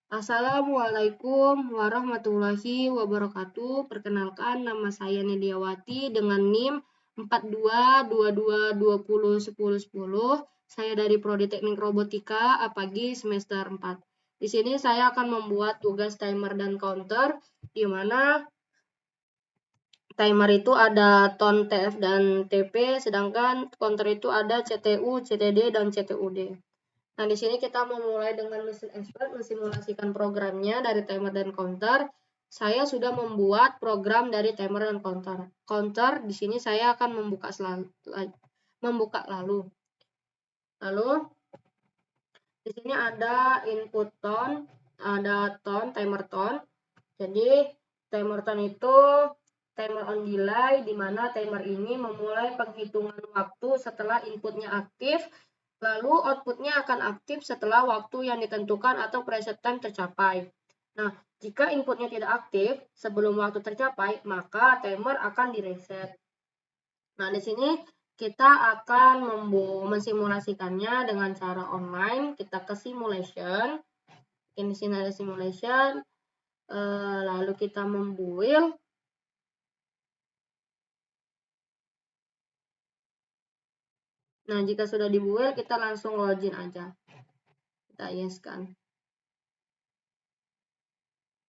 Assalamualaikum warahmatullahi wabarakatuh. Perkenalkan, nama saya Nidiawati dengan NIM 4222201010. Saya dari Prodi Teknik Robotika Apagi semester 4. Di sini saya akan membuat tugas timer dan counter, di mana timer itu ada ton, TF, dan TP, sedangkan counter itu ada CTU, CTD, dan CTUD. Nah, di sini kita memulai dengan mesin expert, mensimulasikan programnya dari timer dan counter. Saya sudah membuat program dari timer dan counter. Counter di sini saya akan membuka lalu. Di sini ada input tone, ada tone, timer tone. Jadi timer tone itu timer on delay, di mana timer ini memulai penghitungan waktu setelah inputnya aktif. Lalu outputnya akan aktif setelah waktu yang ditentukan atau preset time tercapai. Nah, jika inputnya tidak aktif sebelum waktu tercapai, maka timer akan direset. Nah, di sini kita akan mensimulasikannya dengan cara online. Kita ke simulation. Di sini ada simulation. Lalu kita membuild. Nah, jika sudah dibuild, kita langsung login aja. Kita yes-kan.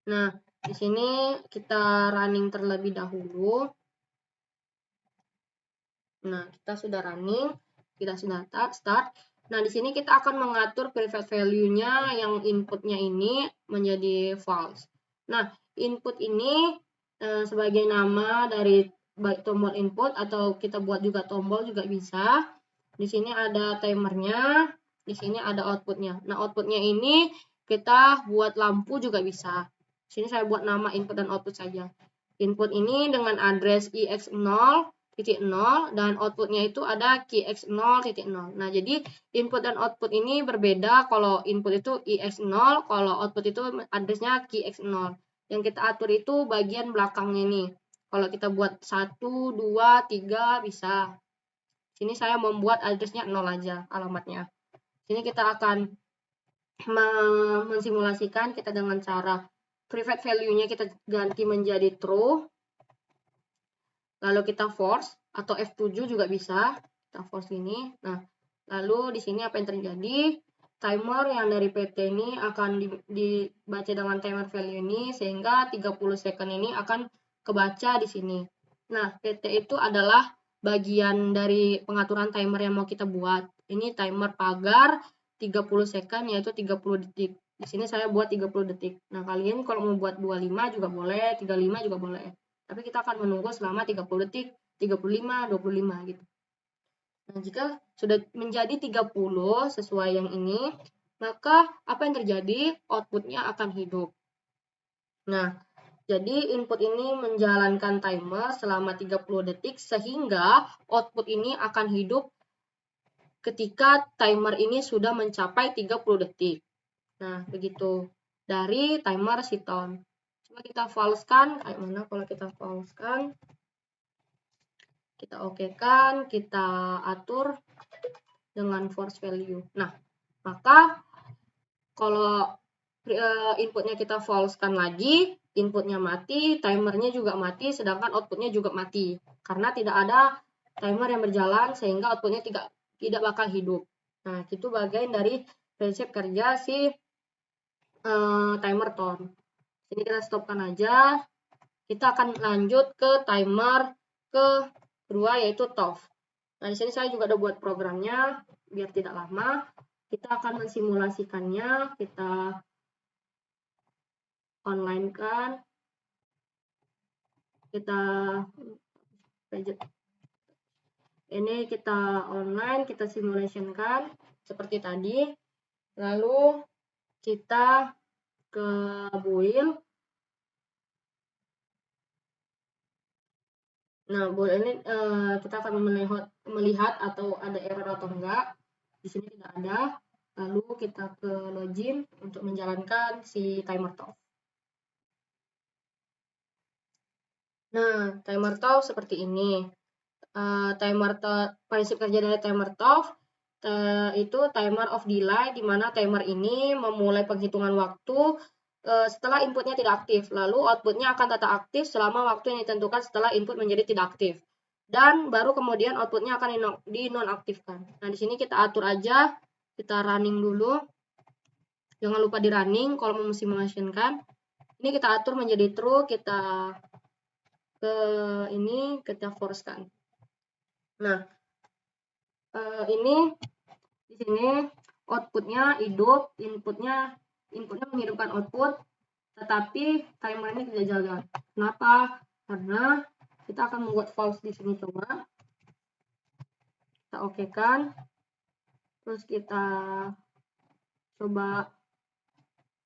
Nah, di sini kita running terlebih dahulu. Nah, kita sudah running, kita sudah start. Nah, di sini kita akan mengatur private value-nya yang inputnya ini menjadi false. Nah, input ini sebagai nama dari baik tombol input atau kita buat juga tombol juga bisa. Di sini ada timernya, di sini ada outputnya. Nah, outputnya ini kita buat lampu juga bisa. Di sini saya buat nama input dan output saja. Input ini dengan address ix0, dan outputnya itu ada kx0.0. Nah, jadi input dan output ini berbeda. Kalau input itu ix0, kalau output itu addressnya kx0. Yang kita atur itu bagian belakangnya ini. Kalau kita buat 1, 2, 3 bisa. Sini saya membuat addressnya 0 aja alamatnya. Sini kita akan mensimulasikan kita dengan cara private value-nya kita ganti menjadi true. Lalu kita force atau F7 juga bisa. Kita force ini. Nah, lalu di sini apa yang terjadi? Timer yang dari PT ini akan dibaca dengan timer value ini sehingga 30 second ini akan kebaca di sini. Nah, PT itu adalah bagian dari pengaturan timer yang mau kita buat. Ini timer pagar 30 second yaitu 30 detik. Di sini saya buat 30 detik. Nah, kalian kalau mau buat 25 juga boleh, 35 juga boleh. Tapi kita akan menunggu selama 30 detik, 35, 25 gitu. Nah, jika sudah menjadi 30 sesuai yang ini, maka apa yang terjadi? Outputnya akan hidup. Nah, jadi input ini menjalankan timer selama 30 detik sehingga output ini akan hidup ketika timer ini sudah mencapai 30 detik. Nah, begitu. Dari timer Siton. Coba kita false-kan. Kayak mana kalau kita false-kan? Kita oke-kan, kita atur dengan force value. Nah, maka kalau inputnya kita false-kan lagi, inputnya mati, timernya juga mati, sedangkan outputnya juga mati. Karena tidak ada timer yang berjalan sehingga outputnya tidak bakal hidup. Nah, itu bagian dari prinsip kerja si timer tone. Ini kita stopkan aja. Kita akan lanjut ke timer kedua yaitu TOF. Nah, di sini saya juga udah buat programnya biar tidak lama. Kita akan mensimulasikannya, kita online kan. Ini kita online, kita simulation kan seperti tadi. Lalu kita ke build. Nah, build ini kita akan melihat atau ada error atau enggak. Di sini tidak ada. Lalu kita ke login untuk menjalankan si timer TOF. Nah, timer TOF seperti ini. Prinsip kerja dari timer TOF, itu timer of delay, di mana timer ini memulai penghitungan waktu setelah inputnya tidak aktif. Lalu outputnya akan tetap aktif selama waktu yang ditentukan setelah input menjadi tidak aktif. Dan baru kemudian outputnya akan dinonaktifkan. Nah, di sini kita atur aja, kita running dulu. Jangan lupa di running kalau mesimulasikan. Ini kita atur menjadi true, kita kita force-kan. Nah, ini di sini outputnya hidup, inputnya menghidupkan output, tetapi timer ini tidak jalan. Kenapa? Karena kita akan membuat false di sini, coba kita oke-kan, terus kita coba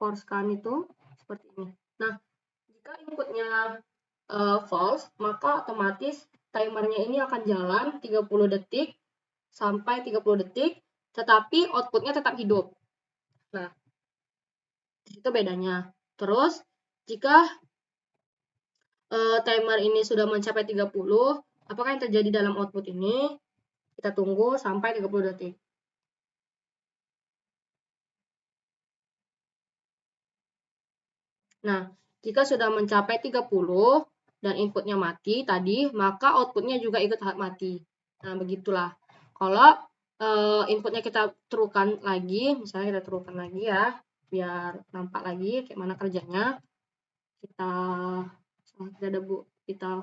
force-kan itu seperti ini. Nah, jika inputnya false, maka otomatis timernya ini akan jalan 30 detik sampai 30 detik, tetapi outputnya tetap hidup. Nah, itu bedanya. Terus, jika timer ini sudah mencapai 30, apakah yang terjadi dalam output ini? Kita tunggu sampai 30 detik. Nah, jika sudah mencapai 30 dan inputnya mati tadi, maka outputnya juga ikut mati. Nah, begitulah. Kalau inputnya kita true-kan lagi, misalnya kita true-kan lagi ya, biar nampak lagi kayak mana kerjanya. Kita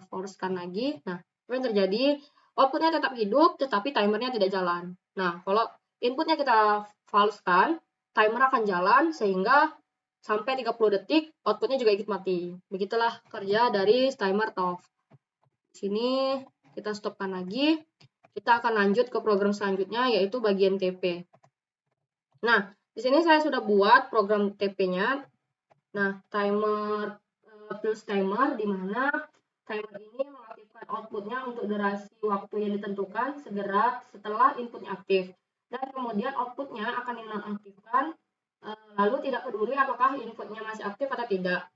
force-kan lagi. Nah, apa yang terjadi? Outputnya tetap hidup, tetapi timernya tidak jalan. Nah, kalau inputnya kita false-kan, timer akan jalan sehingga sampai 30 detik, outputnya juga ikut mati. Begitulah kerja dari timer TOF. Sini kita stopkan lagi. Kita akan lanjut ke program selanjutnya, yaitu bagian TP. Nah, di sini saya sudah buat program TP-nya. Nah, timer plus timer, di mana timer ini mengaktifkan outputnya untuk durasi waktu yang ditentukan segera setelah inputnya aktif. Dan kemudian outputnya akan dinonaktifkan, lalu tidak peduli apakah inputnya masih aktif atau tidak.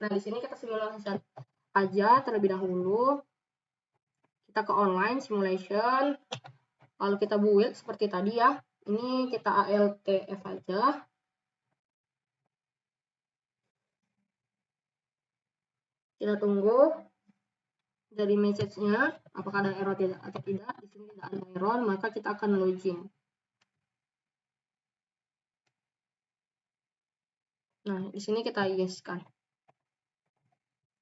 Nah, di sini kita simulasikan aja terlebih dahulu. Kita ke online simulation, lalu kita build seperti tadi ya. Ini kita ALTF aja. Kita tunggu dari message-nya apakah ada error atau tidak. Di sini tidak ada error, maka kita akan login. Nah, di sini kita yes kan.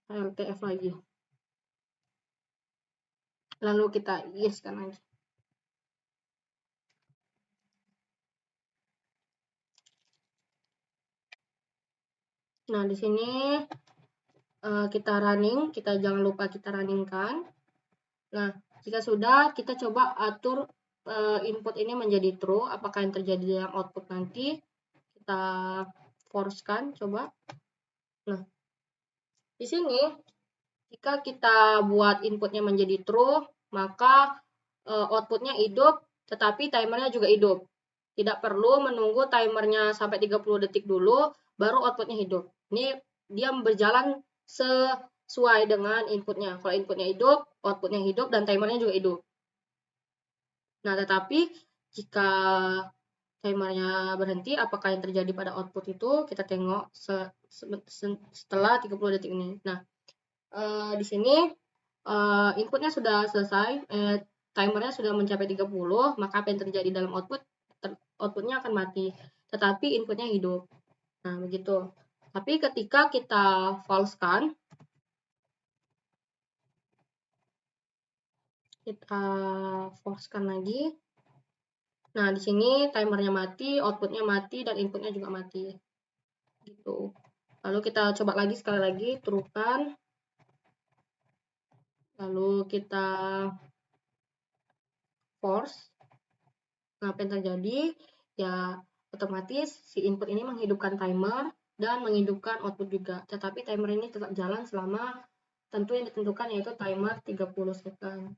LTF lagi. Lalu kita yes kan lagi. Nah, di sini kita running, kita jangan lupa kita running kan. Nah, jika sudah, kita coba atur input ini menjadi true. Apakah yang terjadi dalam output nanti? Kita force-kan, coba. Nah, di sini, jika kita buat inputnya menjadi true, maka outputnya hidup, tetapi timernya juga hidup. Tidak perlu menunggu timernya sampai 30 detik dulu, baru outputnya hidup. Ini dia berjalan sesuai dengan inputnya. Kalau inputnya hidup, outputnya hidup, dan timernya juga hidup. Nah, tetapi jika timernya berhenti, apakah yang terjadi pada output itu? Kita tengok setelah 30 detik ini. Nah, di sini inputnya sudah selesai, timernya sudah mencapai 30, maka apa yang terjadi dalam outputnya akan mati, tetapi inputnya hidup. Nah, begitu. Tapi ketika kita false-kan, kita false-kan lagi. Nah, di sini timernya mati, outputnya mati, dan inputnya juga mati. Gitu. Lalu kita coba lagi sekali lagi, true-kan. Lalu kita force. Nah, apa yang terjadi? Ya, otomatis si input ini menghidupkan timer dan menghidupkan output juga. Tetapi timer ini tetap jalan selama tentu yang ditentukan, yaitu timer 30 second.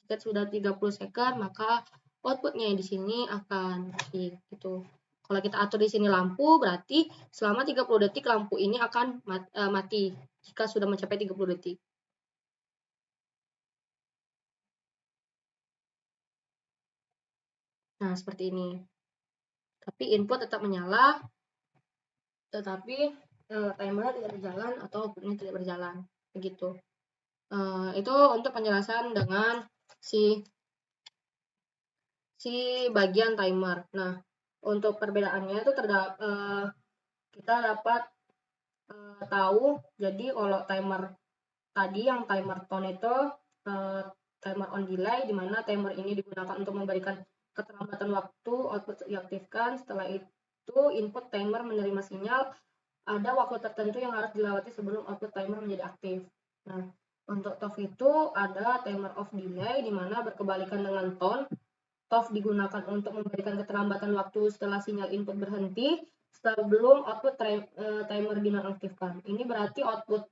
Jika sudah 30 second, maka outputnya di sini akan mati. Gitu. Kalau kita atur di sini lampu, berarti selama 30 detik lampu ini akan mati jika sudah mencapai 30 detik. Nah, seperti ini. Tapi input tetap menyala, tetapi timer tidak berjalan atau outputnya tidak berjalan. Begitu. Itu untuk penjelasan dengan si bagian timer. Nah, untuk perbedaannya itu kita dapat tahu. Jadi kalau timer tadi yang timer tone itu timer on delay, di mana timer ini digunakan untuk memberikan keterlambatan waktu output diaktifkan. Setelah itu input timer menerima sinyal, ada waktu tertentu yang harus dilewati sebelum output timer menjadi aktif. Nah, untuk TOF itu ada timer off delay, di mana berkebalikan dengan tone. TOF digunakan untuk memberikan keterlambatan waktu setelah sinyal input berhenti sebelum output timer dinonaktifkan. Ini berarti output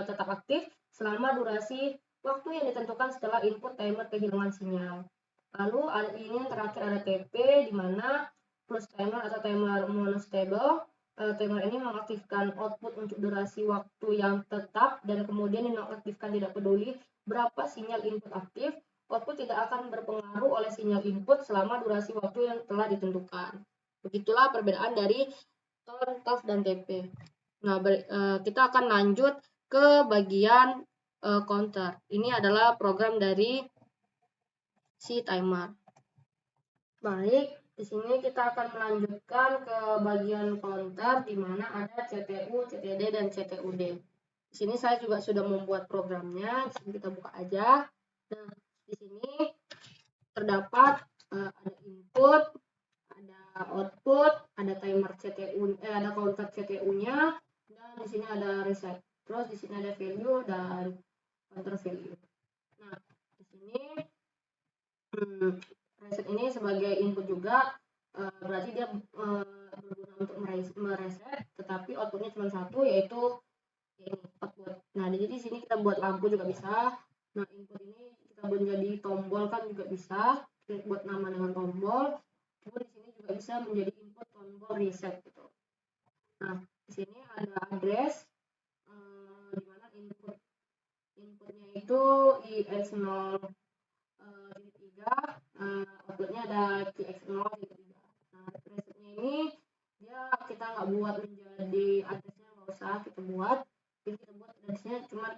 tetap aktif selama durasi waktu yang ditentukan setelah input timer kehilangan sinyal. Lalu ini yang terakhir ada TP, di mana plus timer atau timer monostable. Timer ini mengaktifkan output untuk durasi waktu yang tetap dan kemudian dinonaktifkan tidak peduli berapa sinyal input aktif. Output tidak akan berpengaruh oleh sinyal input selama durasi waktu yang telah ditentukan. Begitulah perbedaan dari tone, TOF, dan TP. Nah, kita akan lanjut ke bagian counter. Ini adalah program dari si timer. Baik, di sini kita akan melanjutkan ke bagian counter, di mana ada CTU, CTD, dan CTUD. Di sini saya juga sudah membuat programnya. Di sini kita buka aja. Nah, di sini terdapat ada input, ada output, ada timer CTU, ada counter CTU-nya, dan di sini ada reset. Terus di sini ada value dan counter value. Nah, di sini reset ini sebagai input juga, berarti dia berguna untuk mereset, tetapi outputnya cuma satu, yaitu ini output. Nah, jadi di sini kita buat lampu juga bisa. Nah, input ini kita buat jadi tombol kan juga bisa. Kita buat nama dengan tombol. Kemudian di sini juga bisa menjadi input tombol reset gitu. Nah, di sini ada address, di mana inputnya itu IX0 3, outputnya ada QX0 3. Nah, resetnya ini kita nggak buat menjadi addressnya, nggak usah kita buat. Jadi kita buat addressnya cuma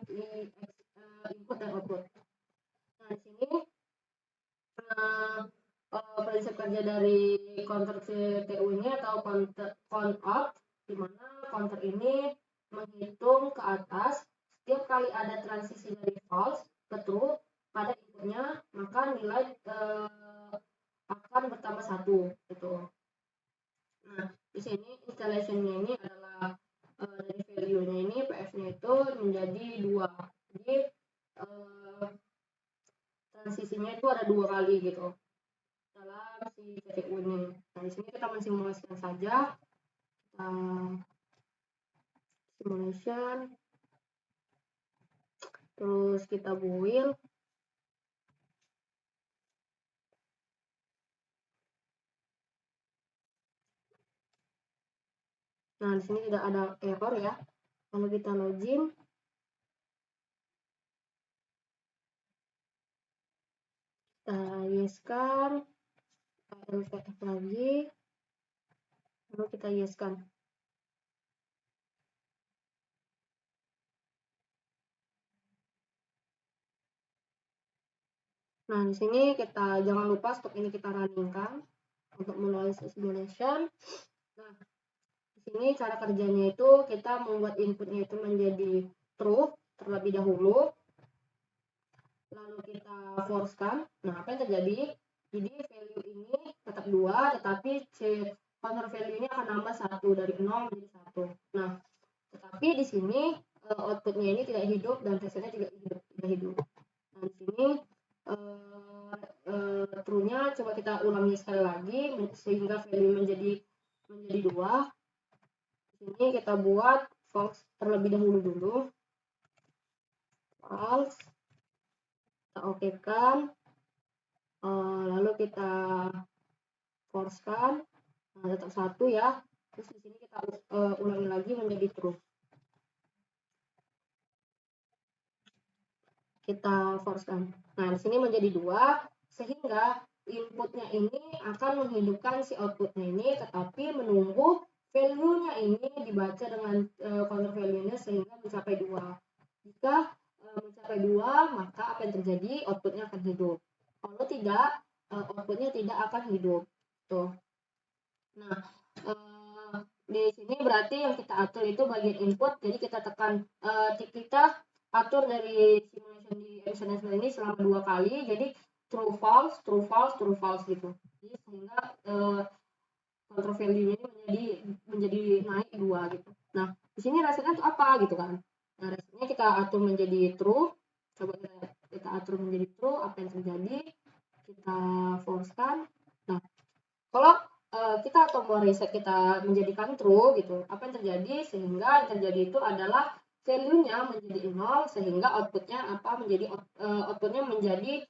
input dan output. Nah, di sini prinsip kerja dari counter CTU ini atau count up, di mana counter ini menghitung ke atas setiap kali ada transisi dari false ke true pada inputnya, maka nilai akan bertambah 1 gitu. Nah, di sini installation-nya ini adalah dari value-nya ini PF-nya itu menjadi 2. Jadi transisinya itu ada 2 kali gitu dalam si CTU ini. Nah, di sini kita mensimulasikan saja. Simulation, terus kita build. Nah, di sini tidak ada error ya. Kalau kita login, kita yeskan, LTF lagi, lalu kita yeskan. Nah, di sini kita jangan lupa stop ini kita runningkan untuk mulai simulation. Nah, di sini cara kerjanya itu kita membuat inputnya itu menjadi true terlebih dahulu. Lalu kita force-kan. Nah, apa yang terjadi? Jadi value ini tetap 2, tetapi counter value ini akan nambah 1 dari 0 menjadi 1. Nah, tetapi di sini outputnya ini tidak hidup dan resetnya tidak hidup. Nah, di sini true-nya coba kita ulangi sekali lagi sehingga value menjadi 2. Di sini kita buat false terlebih dahulu false, kita oke-kan, lalu kita force-kan, nah tetap 1 ya. Terus di sini kita ulangi lagi menjadi true. Kita force-kan. Nah, di sini menjadi 2 sehingga inputnya ini akan menghidupkan si outputnya ini, tetapi menunggu value-nya ini dibaca dengan counter value-nya sehingga mencapai 2. Jika mencapai 2, maka apa yang terjadi? Outputnya akan hidup. Kalau tidak, outputnya tidak akan hidup. Tuh. Nah, di sini berarti yang kita atur itu bagian input, jadi kita tekan, kita atur dari simulation di MSN ini selama 2 kali, jadi true false, true false, true false gitu. Jadi sehingga counter value-nya menjadi naik 2 gitu. Nah, di sini resetnya itu apa gitu kan? Nah, resetnya kita atur menjadi true. Coba kita atur menjadi true, apa yang terjadi? Kita force-kan. Nah, kalau kita tombol reset kita menjadikan true gitu, apa yang terjadi? Sehingga yang terjadi itu adalah value-nya menjadi 0 sehingga outputnya outputnya menjadi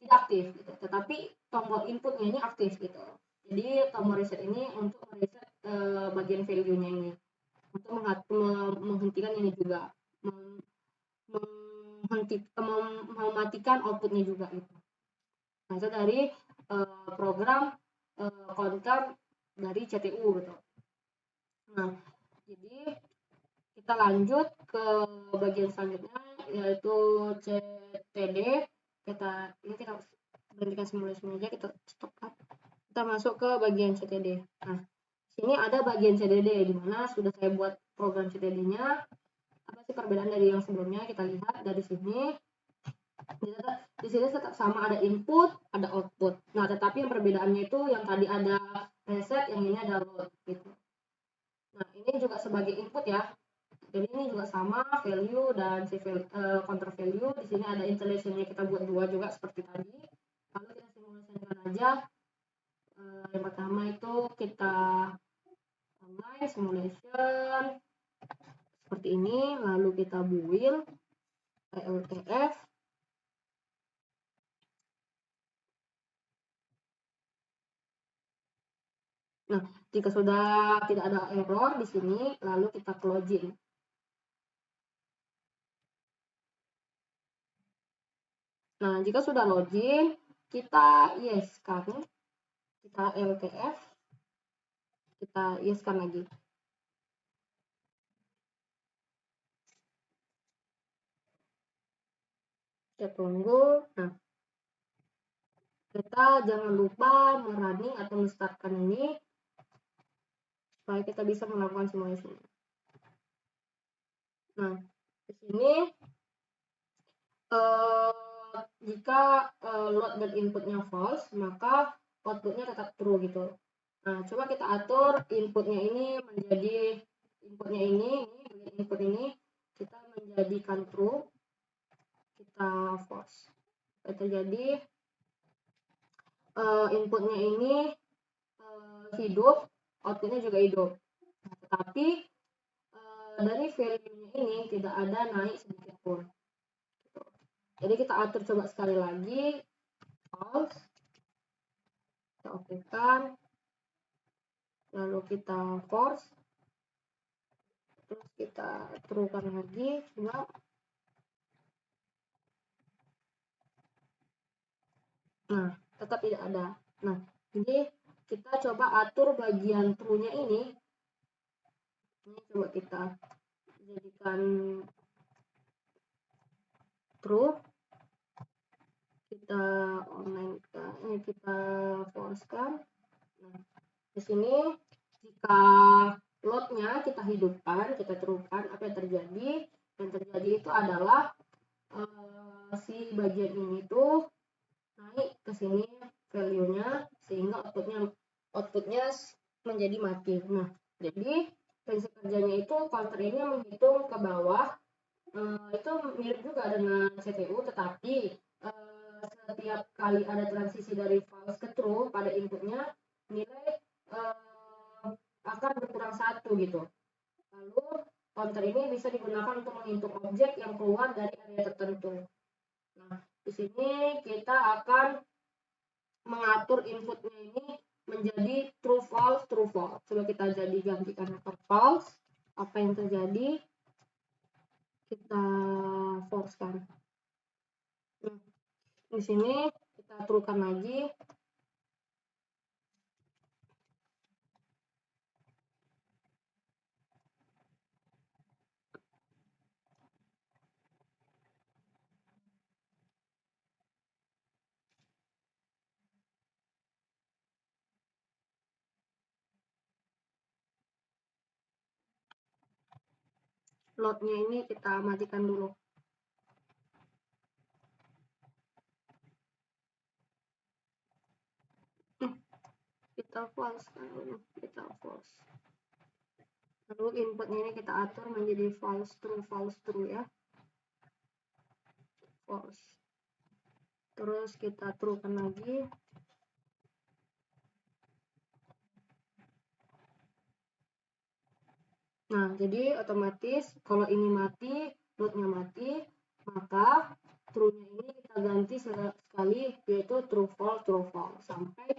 tidak aktif gitu. Tetapi tombol inputnya ini aktif gitu. Jadi tombol reset ini untuk mereset bagian value-nya ini, untuk menghentikan ini juga, mematikan outputnya juga gitu. Nah, itu dari program counter dari CTU gitu. Nah, jadi kita lanjut ke bagian selanjutnya, yaitu CTD. Ini kita berhentikan simulasinya aja, kita stop up. Kita masuk ke bagian CTD. Nah, sini ada bagian CTD di mana sudah saya buat program CTD-nya. Apa sih perbedaan dari yang sebelumnya? Kita lihat dari sini. Di sini tetap sama, ada input, ada output. Nah, tetapi yang perbedaannya itu yang tadi ada reset, yang ini ada load gitu. Nah, ini juga sebagai input ya. Jadi ini juga sama value dan si counter value. Di sini ada installation-nya, kita buat 2 juga seperti tadi. Lalu kita simulasikan aja. Yang pertama itu kita online simulation seperti ini, lalu kita build LTF. Nah, jika sudah tidak ada error di sini, lalu kita closing. Nah, jika sudah login, kita yes kan, kita LTF, kita yes kan lagi. Kita tunggu. Nah, kita jangan lupa merunning atau men-startkan ini supaya kita bisa melakukan simulasi. Nah, di sini jika load dan inputnya false, maka outputnya tetap true gitu. Nah, coba kita atur inputnya ini menjadi input ini kita menjadikan true, kita false. Terjadi inputnya ini hidup, outputnya juga hidup. Nah, tetapi dari value-nya ini tidak ada naik sedikit pun. Jadi kita atur coba sekali lagi, false, kita okekan, lalu kita force, terus kita true-kan lagi, coba. Nah, tetap tidak ada. Nah, jadi kita coba atur bagian true-nya ini. Ini coba kita jadikan true. Kita online ini kita force-kan. Nah, di sini jika load-nya kita hidupkan, kita true-kan, apa yang terjadi? Yang terjadi itu adalah si bagian ini tuh naik ke sini value-nya sehingga outputnya menjadi mati. Nah, jadi prinsip kerjanya itu counter ini menghitung ke bawah. Itu mirip juga dengan CPU, tetapi setiap kali ada transisi dari false ke true pada inputnya, nilai akan berkurang 1 gitu. Lalu counter ini bisa digunakan untuk menghitung objek yang keluar dari area tertentu. Nah, di sini kita akan mengatur inputnya ini menjadi true false, true false. Coba kita jadi gantikan ke false. Apa yang terjadi? Kita force-kan. Nah, di sini kita true-kan lagi. loadnya ini kita matikan dulu. Kita false kan, kita false. Lalu inputnya ini kita atur menjadi false true ya. False. Terus kita true kan lagi. Nah, jadi otomatis kalau ini mati, loadnya mati, maka true-nya ini kita ganti sekali, yaitu true false sampai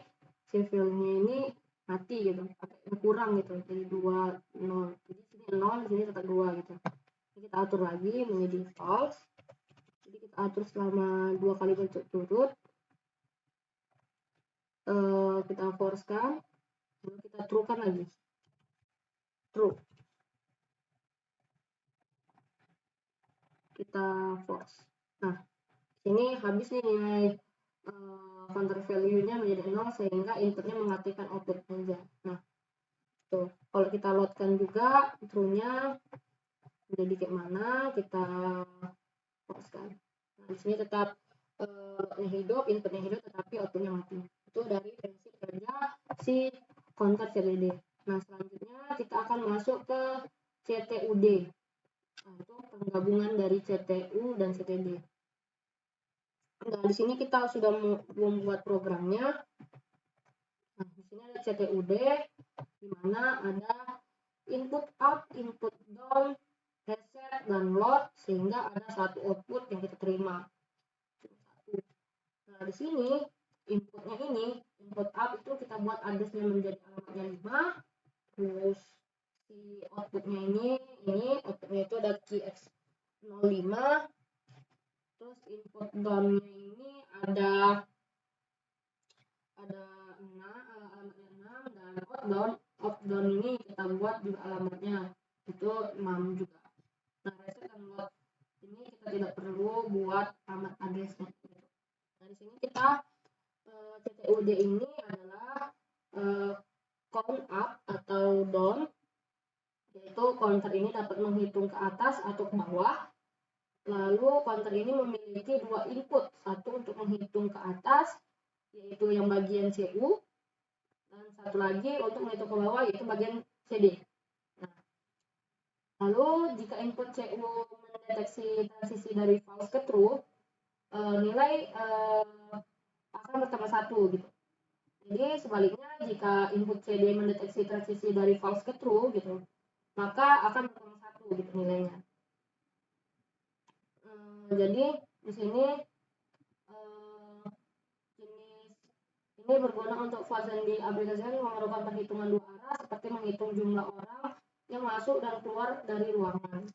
si value-nya ini mati gitu, atau kurang gitu, jadi 2, 0. Jadi sini 0, sini tetap 2 gitu. Jadi kita atur lagi menjadi false. Jadi kita atur selama 2 kali berturut-turut. Kita force-kan, lalu kita true-kan lagi. True. Kita force. Nah, ini habis nih nilai counter value-nya menjadi 0 sehingga inputnya menggantikan output saja. Nah, tuh kalau kita loadkan juga true-nya menjadi kayak mana, kita force-kan. Nah, di sini tetap hidup, inputnya hidup, tetapi outputnya mati. Itu dari prinsip kerja si counter CTD. Nah, selanjutnya kita akan masuk ke CTUD. Nah, itu penggabungan dari CTU dan CTD. Nah, di sini kita sudah membuat programnya. Nah, di sini ada CTUD, di mana ada input up, input down, reset, dan load, sehingga ada satu output yang kita terima. Nah, di sini inputnya ini, input up itu kita buat address-nya menjadi alamatnya 5, terus si outputnya ini outputnya itu ada key x05, terus input down-nya ini ada 6, alamatnya 6, dan outdown ini kita buat juga alamatnya itu 6 juga. Nah, reset dan load ini kita tidak perlu buat alamat address-nya. Nah, di sini kita CTUD ini adalah count up atau down, yaitu counter ini dapat menghitung ke atas atau ke bawah. Lalu counter ini memiliki 2 input, satu untuk menghitung ke atas yaitu yang bagian CU, dan satu lagi untuk menghitung ke bawah yaitu bagian CD. Nah, lalu jika input CU mendeteksi transisi dari false ke true, nilai akan bertambah 1 gitu. Jadi sebaliknya jika input CD mendeteksi transisi dari false ke true gitu, maka akan bertambah 1 gitu nilainya. Jadi di sini ini berguna untuk fase di aplikasikan memerlukan perhitungan 2 arah seperti menghitung jumlah orang yang masuk dan keluar dari ruangan.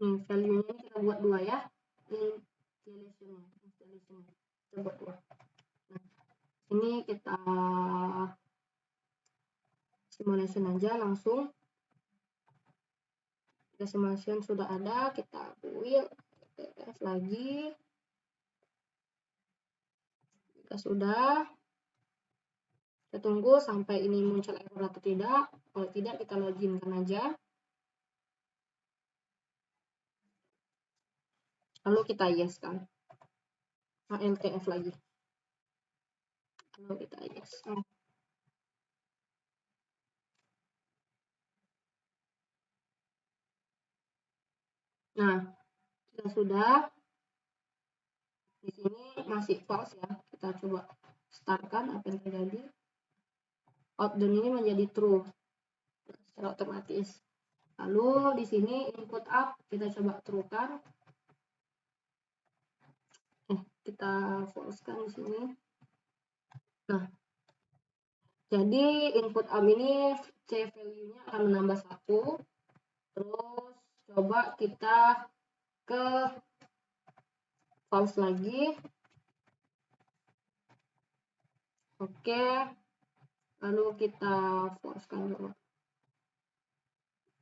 Value-nya kita buat 2 ya. Installation. Kita buat 2. Nah, ini kita simulation aja langsung. Simulation sudah ada, kita build TF lagi. Jika sudah, kita tunggu sampai ini muncul error atau tidak. Kalau tidak, kita loginkan aja. Lalu kita yes kan. LTF lagi. Lalu kita yes. Nah, kita sudah. Di sini masih false ya. Kita coba startkan apa yang terjadi. Outdown ini menjadi true secara otomatis. Lalu di sini input up kita coba true kan. Kita false-kan di sini. Nah, jadi input up ini C value-nya akan menambah 1. Terus coba kita ke false lagi. Oke. Lalu kita false-kan dulu.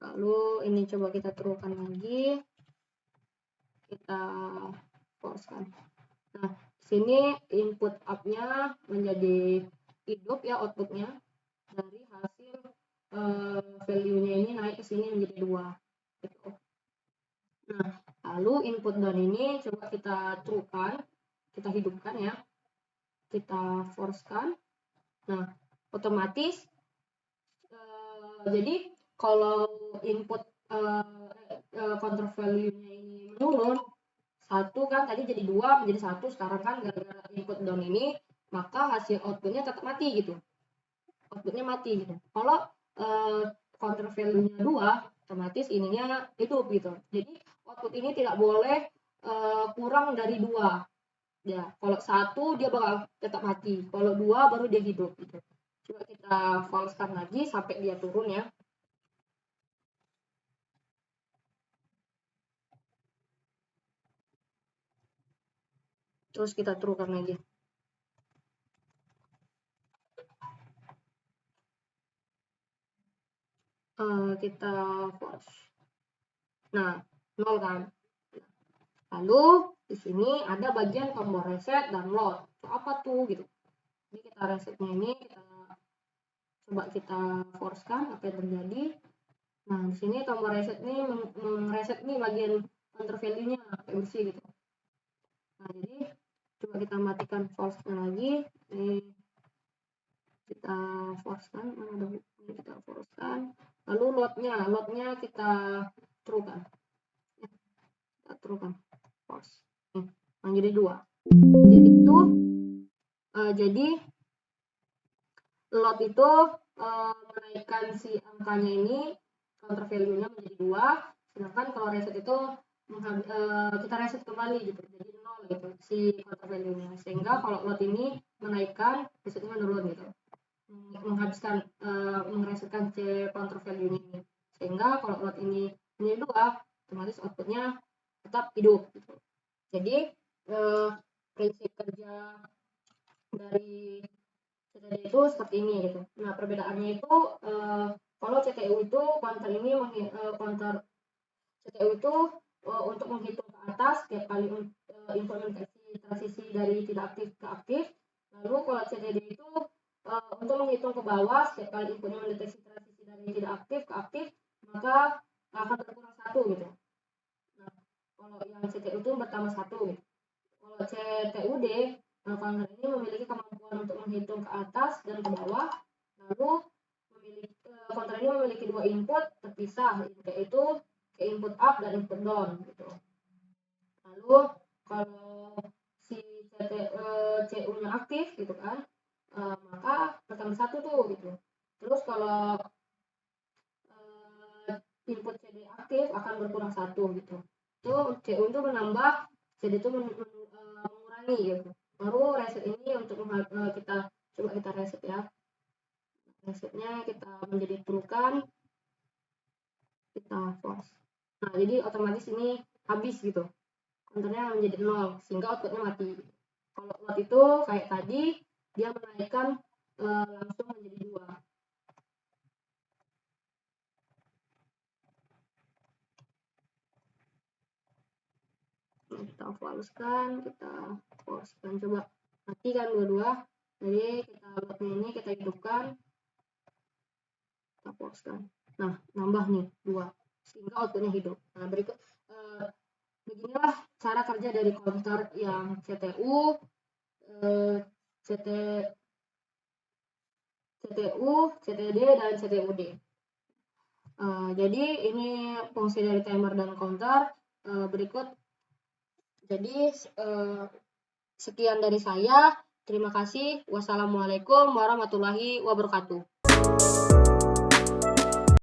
Lalu ini coba kita true-kan lagi. Kita false-kan. Nah, di Sini input up-nya menjadi hidup ya, outputnya dari hasil value-nya ini naik ke sini menjadi 2 gitu. Nah, lalu input down ini coba kita true-kan, kita hidupkan ya, kita force-kan. Nah, otomatis jadi kalau input counter value-nya ini menurun, 1 kan tadi jadi 2 menjadi 1, sekarang kan gara-gara input down ini, maka hasil outputnya tetap mati gitu. Outputnya mati gitu. Kalau counter value-nya 2, otomatis ininya hidup gitu. Jadi output ini tidak boleh kurang dari 2. Ya, kalau 1 dia bakal tetap mati. Kalau 2 baru dia hidup gitu. Coba kita false-kan lagi sampai dia turun ya. Terus kita true-kan lagi. Kita false. Nah, 0 kan. Lalu di sini ada bagian tombol reset dan load. Itu apa tuh gitu. Jadi kita resetnya ini coba kita force-kan apa yang terjadi. Nah, di sini tombol reset ini mereset nih bagian counter value-nya kayak bersih gitu. Nah, jadi coba kita matikan false-nya lagi. Ini kita force-kan, ini kita force-kan. Lalu load-nya kita true-kan. Kita true-kan. False. Yang jadi 2. Jadi itu jadi load itu menaikkan si angkanya ini, counter value-nya menjadi 2, sedangkan kalau reset itu kita reset kembali gitu, jadi 0 gitu si counter value-nya, sehingga kalau load ini menaikkan, resetnya menurun gitu, menghabiskan meresetkan si counter value-nya ini, sehingga kalau load ini menjadi 2, otomatis outputnya tetap hidup gitu. Jadi prinsip kerja dari CTD itu seperti ini gitu. Nah, perbedaannya itu kalau CTU itu counter ini counter CTU itu untuk menghitung ke atas setiap kali implementasi transisi dari tidak aktif ke aktif. Lalu kalau CTD itu untuk menghitung ke bawah setiap kali inputnya mendeteksi transisi dari tidak aktif ke aktif, maka akan berkurang 1 gitu. Nah, kalau yang CTU itu bertambah 1 gitu. Kalau CTUD, counter ini memiliki kemampuan untuk menghitung ke atas dan ke bawah, lalu counter ini memiliki 2 input terpisah, yaitu ke input up dan input down gitu. Lalu kalau si CU-nya aktif gitu kan, maka bertambah 1 tuh gitu. Terus kalau input CD aktif akan berkurang 1 gitu. Itu CU itu menambah, CD itu mengurangi gitu. Baru reset ini untuk kita coba kita reset ya. Resetnya kita menjadi true kan, kita false. Nah, jadi otomatis ini habis gitu. Counternya menjadi 0 sehingga outputnya mati. Kalau load itu kayak tadi dia menaikkan langsung menjadi 2. Nah, kita false-kan, kita false-kan, coba matikan dua-dua. Jadi kita loadnya ini kita hidupkan, kita false-kan. Nah, nambah nih 2 sehingga outputnya hidup. Nah, berikut beginilah cara kerja dari counter yang CTU, CTD, dan CTUD. Jadi ini fungsi dari timer dan counter. Berikut. Jadi sekian dari saya. Terima kasih. Wassalamualaikum warahmatullahi wabarakatuh.